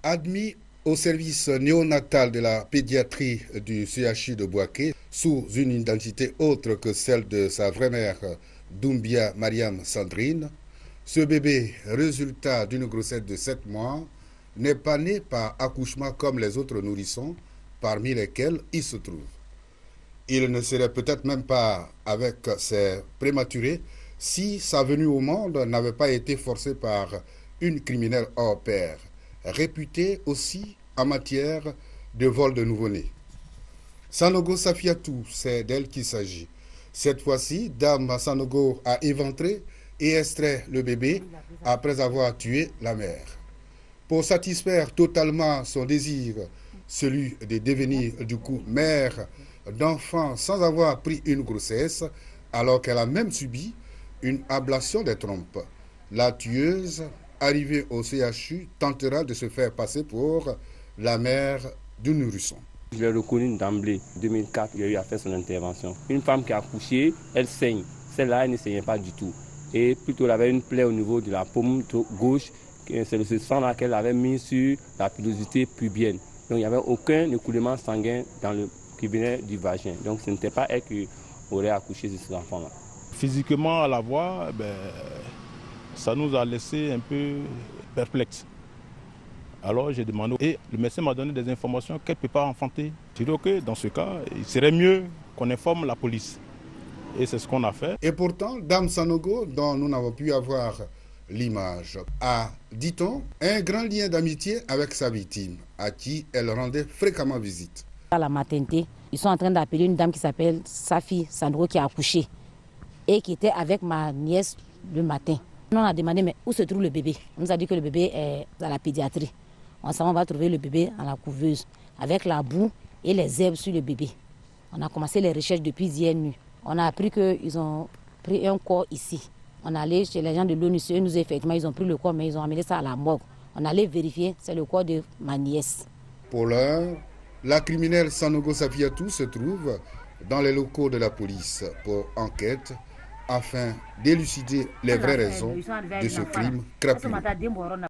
Admis au service néonatal de la pédiatrie du CHU de Bouaké sous une identité autre que celle de sa vraie mère, Doumbia Mariam Sandrine, ce bébé, résultat d'une grossesse de 7 mois, n'est pas né par accouchement comme les autres nourrissons, parmi lesquels il se trouve. Il ne serait peut-être même pas avec ses prématurés si sa venue au monde n'avait pas été forcée par une criminelle hors pair, réputée aussi en matière de vol de nouveau-nés. Sanogo Safiatou, c'est d'elle qu'il s'agit. Cette fois-ci, Dame Sanogo a éventré et extrait le bébé après avoir tué la mère. Pour satisfaire totalement son désir, celui de devenir du coup mère d'enfants sans avoir pris une grossesse, alors qu'elle a même subi une ablation des trompes. La tueuse, arrivée au CHU, tentera de se faire passer pour la mère du nourrisson. Je l'ai reconnue d'emblée, 2004, il y a eu à faire son intervention. Une femme qui a accouché, elle saigne. Celle-là, elle ne saignait pas du tout. Et plutôt, elle avait une plaie au niveau de la paume gauche. C'est ce sang-là qu'elle avait mis sur la pilosité pubienne. Donc, il n'y avait aucun écoulement sanguin qui venait du vagin. Donc, ce n'était pas elle qui aurait accouché de cet enfant-là. Physiquement, à la voir, ça nous a laissé un peu perplexes. Alors j'ai demandé, et le médecin m'a donné des informations qu'elle ne peut pas enfanter. J'ai dit ok, dans ce cas, il serait mieux qu'on informe la police. Et c'est ce qu'on a fait. Et pourtant, Dame Sanogo, dont nous n'avons pu avoir l'image, a, dit-on, un grand lien d'amitié avec sa victime, à qui elle rendait fréquemment visite. À la maternité, ils sont en train d'appeler une dame qui s'appelle Safi Sandro qui a accouché et qui était avec ma nièce le matin. On a demandé mais où se trouve le bébé. On nous a dit que le bébé est dans la pédiatrie. On va trouver le bébé dans la couveuse avec la boue et les herbes sur le bébé. On a commencé les recherches depuis hier nuit. On a appris qu'ils ont pris un corps ici. On est allé chez les gens de l'ONU, effectivement, ils ont pris le corps, mais ils ont amené ça à la morgue. On allait vérifier, c'est le corps de ma nièce. Pour l'heure, la criminelle Sanogo Safiatou se trouve dans les locaux de la police pour enquête afin d'élucider les vraies raisons de ce crime crapuleux.